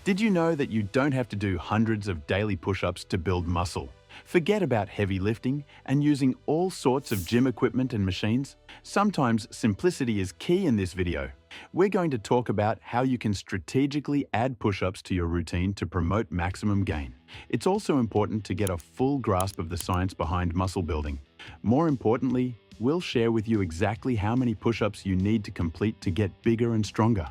Did you know that you don't have to do hundreds of daily push-ups to build muscle? Forget about heavy lifting and using all sorts of gym equipment and machines. Sometimes simplicity is key in this video. We're going to talk about how you can strategically add push-ups to your routine to promote maximum gain. It's also important to get a full grasp of the science behind muscle building. More importantly, we'll share with you exactly how many push-ups you need to complete to get bigger and stronger.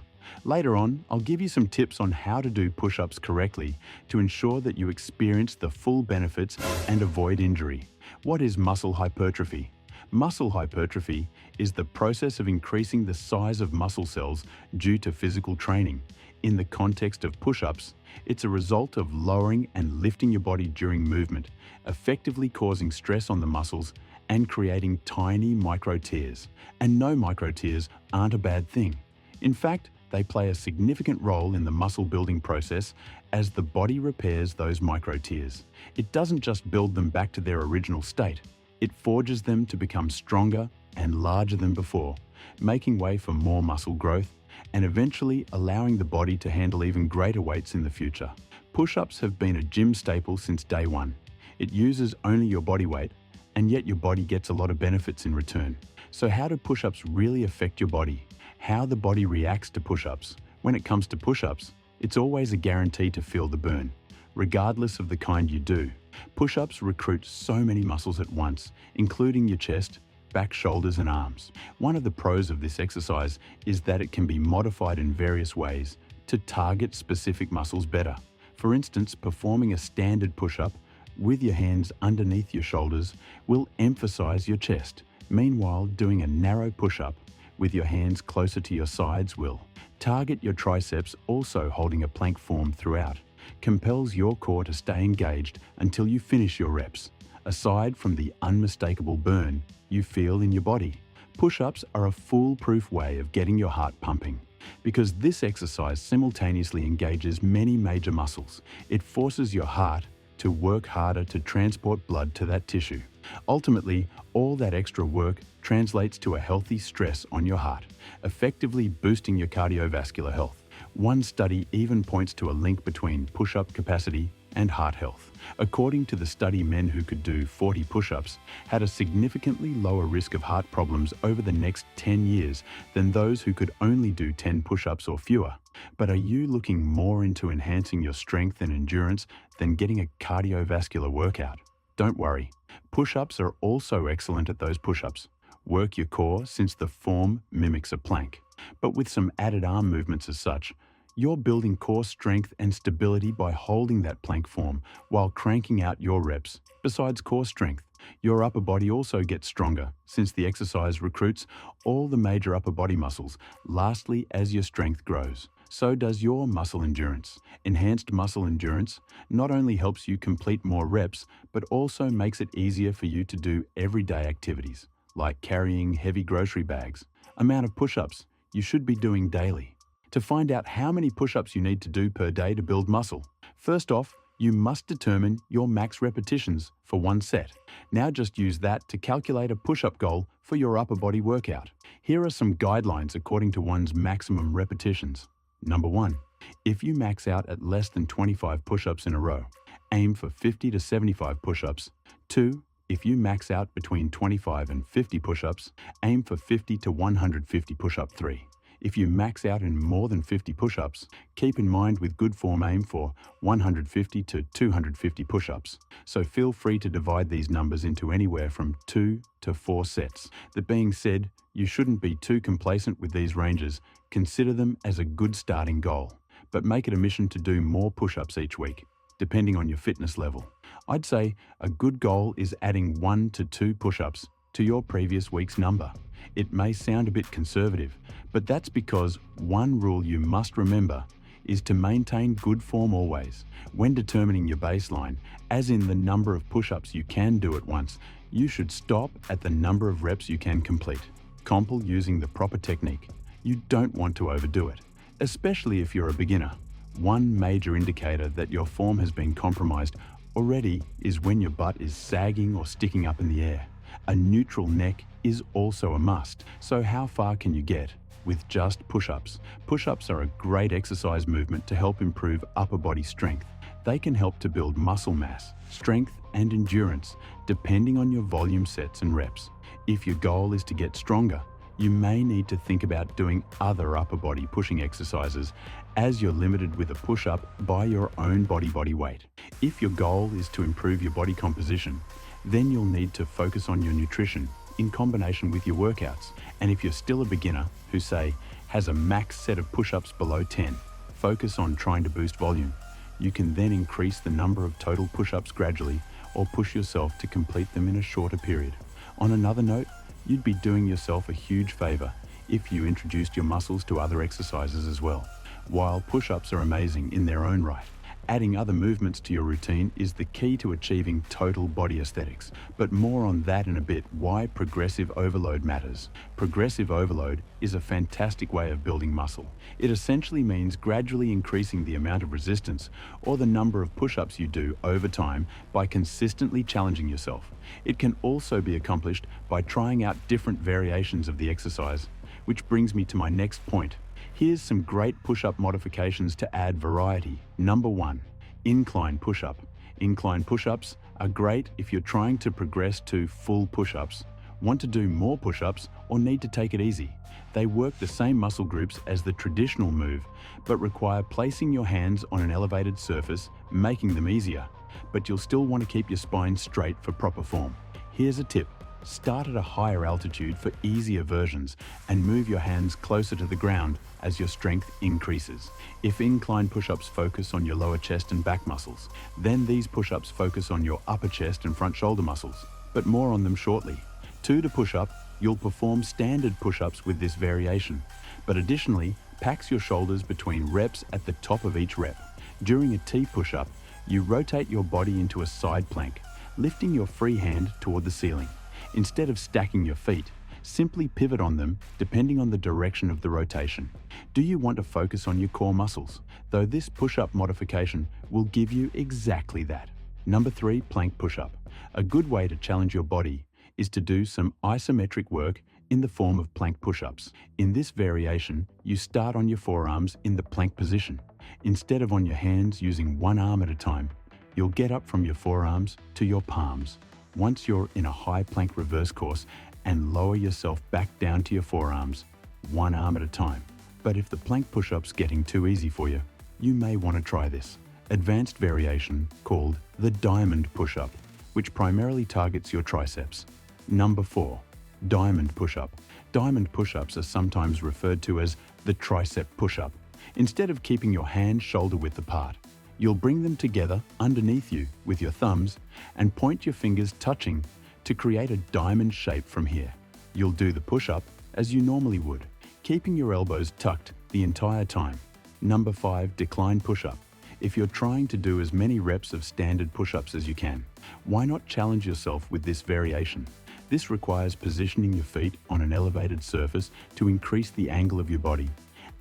Later on, I'll give you some tips on how to do push-ups correctly to ensure that you experience the full benefits and avoid injury. What is muscle hypertrophy? Muscle hypertrophy is the process of increasing the size of muscle cells due to physical training. In the context of push-ups, it's a result of lowering and lifting your body during movement, effectively causing stress on the muscles and creating tiny micro tears. And no micro tears aren't a bad thing. In fact, they play a significant role in the muscle building process as the body repairs those micro tears. It doesn't just build them back to their original state, it forges them to become stronger and larger than before, making way for more muscle growth and eventually allowing the body to handle even greater weights in the future. Push-ups have been a gym staple since day one. It uses only your body weight, and yet your body gets a lot of benefits in return. So how do push-ups really affect your body? How the body reacts to push-ups. When it comes to push-ups, it's always a guarantee to feel the burn, regardless of the kind you do. Push-ups recruit so many muscles at once, including your chest, back, shoulders, and arms. One of the pros of this exercise is that it can be modified in various ways to target specific muscles better. For instance, performing a standard push-up with your hands underneath your shoulders will emphasize your chest. Meanwhile, doing a narrow push-up with your hands closer to your sides will target your triceps, also holding a plank form throughout, compels your core to stay engaged until you finish your reps. Aside from the unmistakable burn you feel in your body, push-ups are a foolproof way of getting your heart pumping. Because this exercise simultaneously engages many major muscles, it forces your heart to work harder to transport blood to that tissue. Ultimately, all that extra work translates to a healthy stress on your heart, effectively boosting your cardiovascular health. One study even points to a link between push-up capacity and heart health. According to the study, men who could do 40 push-ups had a significantly lower risk of heart problems over the next 10 years than those who could only do 10 push-ups or fewer. But are you looking more into enhancing your strength and endurance than getting a cardiovascular workout? Don't worry. Push-ups are also excellent at those push-ups. Work your core since the form mimics a plank. But with some added arm movements as such, you're building core strength and stability by holding that plank form while cranking out your reps. Besides core strength, your upper body also gets stronger since the exercise recruits all the major upper body muscles. Lastly, as your strength grows, so does your muscle endurance. Enhanced muscle endurance not only helps you complete more reps, but also makes it easier for you to do everyday activities, like carrying heavy grocery bags. Amount of push-ups you should be doing daily. To find out how many push-ups you need to do per day to build muscle, first off, you must determine your max repetitions for one set. Now just use that to calculate a push-up goal for your upper body workout. Here are some guidelines according to one's maximum repetitions. Number 1. If you max out at less than 25 push-ups in a row, aim for 50 to 75 push-ups. 2. If you max out between 25 and 50 push-ups, aim for 50 to 150 push-up. 3. If you max out in more than 50 push-ups, keep in mind with good form aim for 150 to 250 push-ups. So feel free to divide these numbers into anywhere from 2 to 4 sets. That being said, you shouldn't be too complacent with these ranges. Consider them as a good starting goal, but make it a mission to do more push-ups each week, depending on your fitness level. I'd say a good goal is adding 1 to 2 push-ups to your previous week's number. It may sound a bit conservative, but that's because one rule you must remember is to maintain good form always. When determining your baseline, as in the number of push-ups you can do at once, you should stop at the number of reps you can complete. Compile using the proper technique. You don't want to overdo it, especially if you're a beginner. One major indicator that your form has been compromised already is when your butt is sagging or sticking up in the air. A neutral neck is also a must. So how far can you get? with just push-ups. Push-ups are a great exercise movement to help improve upper body strength. They can help to build muscle mass, strength, and endurance, depending on your volume sets and reps. If your goal is to get stronger, you may need to think about doing other upper body pushing exercises, as you're limited with a push-up by your own body weight. If your goal is to improve your body composition, then you'll need to focus on your nutrition in combination with your workouts. And if you're still a beginner who, say, has a max set of push-ups below 10, focus on trying to boost volume. You can then increase the number of total push-ups gradually, or push yourself to complete them in a shorter period. On another note, you'd be doing yourself a huge favor if you introduced your muscles to other exercises as well. While push-ups are amazing in their own right, adding other movements to your routine is the key to achieving total body aesthetics. But more on that in a bit. Why progressive overload matters. Progressive overload is a fantastic way of building muscle. It essentially means gradually increasing the amount of resistance, or the number of push-ups you do over time, by consistently challenging yourself. It can also be accomplished by trying out different variations of the exercise, which brings me to my next point. Here's some great push-up modifications to add variety. Number 1, incline push-up. Incline push-ups are great if you're trying to progress to full push-ups, want to do more push-ups, or need to take it easy. They work the same muscle groups as the traditional move, but require placing your hands on an elevated surface, making them easier. But you'll still want to keep your spine straight for proper form. Here's a tip. Start at a higher altitude for easier versions and move your hands closer to the ground as your strength increases. If incline push-ups focus on your lower chest and back muscles, then these push-ups focus on your upper chest and front shoulder muscles, but more on them shortly. To push-up, you'll perform standard push-ups with this variation, but additionally, packs your shoulders between reps at the top of each rep. During a T push-up, you rotate your body into a side plank, lifting your free hand toward the ceiling. Instead of stacking your feet, simply pivot on them depending on the direction of the rotation. Do you want to focus on your core muscles? Though this push-up modification will give you exactly that. Number 3, plank push-up. A good way to challenge your body is to do some isometric work in the form of plank push-ups. In this variation, you start on your forearms in the plank position. Instead of on your hands using one arm at a time, you'll get up from your forearms to your palms. Once you're in a high plank reverse course, and lower yourself back down to your forearms, one arm at a time. But if the plank push-up's getting too easy for you, you may want to try this advanced variation called the diamond push-up, which primarily targets your triceps. Number 4, diamond push-up. Diamond push-ups are sometimes referred to as the tricep push-up. Instead of keeping your hands shoulder-width apart, you'll bring them together underneath you with your thumbs and point your fingers touching to create a diamond shape from here. You'll do the push-up as you normally would, keeping your elbows tucked the entire time. Number 5, decline push-up. If you're trying to do as many reps of standard push-ups as you can, why not challenge yourself with this variation? This requires positioning your feet on an elevated surface to increase the angle of your body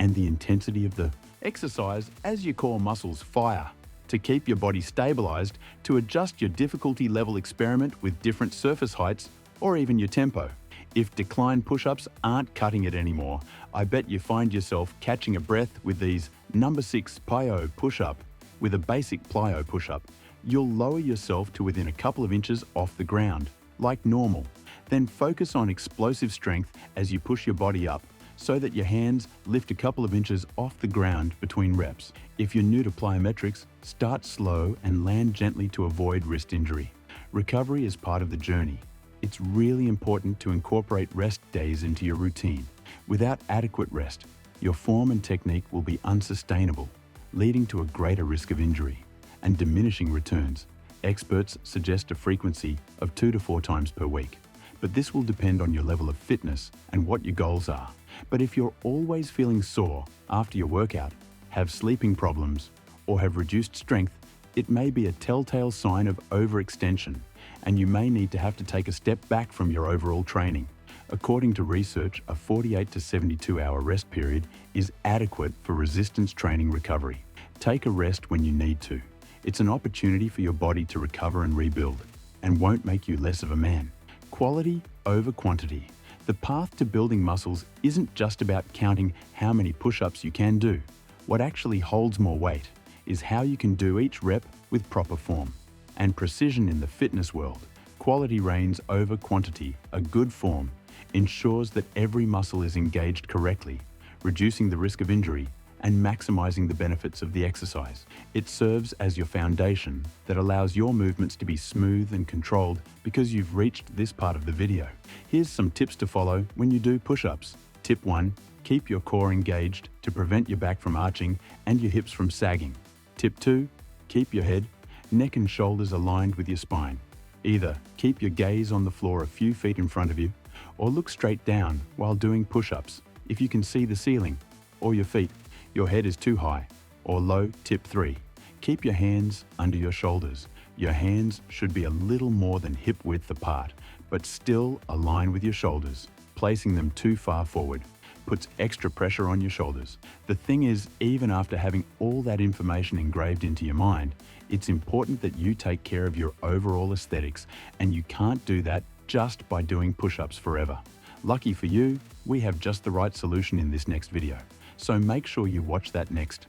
and the intensity of the exercise as your core muscles fire. To keep your body stabilized, to adjust your difficulty level, experiment with different surface heights or even your tempo. If decline push-ups aren't cutting it anymore, I bet you find yourself catching a breath with these number 6 plyo push-up. With a basic plyo push-up, you'll lower yourself to within a couple of inches off the ground, like normal. Then focus on explosive strength as you push your body up, so that your hands lift a couple of inches off the ground between reps. If you're new to plyometrics, start slow and land gently to avoid wrist injury. Recovery is part of the journey. It's really important to incorporate rest days into your routine. Without adequate rest, your form and technique will be unsustainable, leading to a greater risk of injury and diminishing returns. Experts suggest a frequency of 2 to 4 times per week, but this will depend on your level of fitness and what your goals are. But if you're always feeling sore after your workout, have sleeping problems, or have reduced strength, it may be a telltale sign of overextension, and you may need to have to take a step back from your overall training. According to research, a 48 to 72-hour rest period is adequate for resistance training recovery. Take a rest when you need to. It's an opportunity for your body to recover and rebuild, and won't make you less of a man. Quality over quantity. The path to building muscles isn't just about counting how many push-ups you can do. What actually holds more weight is how you can do each rep with proper form. And precision in the fitness world, quality reigns over quantity. A good form ensures that every muscle is engaged correctly, reducing the risk of injury and maximizing the benefits of the exercise. It serves as your foundation that allows your movements to be smooth and controlled because you've reached this part of the video. Here's some tips to follow when you do push-ups. Tip 1. Keep your core engaged to prevent your back from arching and your hips from sagging. Tip 2. Keep your head, neck and shoulders aligned with your spine. Either keep your gaze on the floor a few feet in front of you or look straight down while doing push-ups if you can see the ceiling or your feet. Your head is too high or low. Tip 3. Keep your hands under your shoulders. Your hands should be a little more than hip width apart, but still align with your shoulders. Placing them too far forward puts extra pressure on your shoulders. The thing is, even after having all that information engraved into your mind, it's important that you take care of your overall aesthetics, and you can't do that just by doing push-ups forever. Lucky for you, we have just the right solution in this next video. So make sure you watch that next.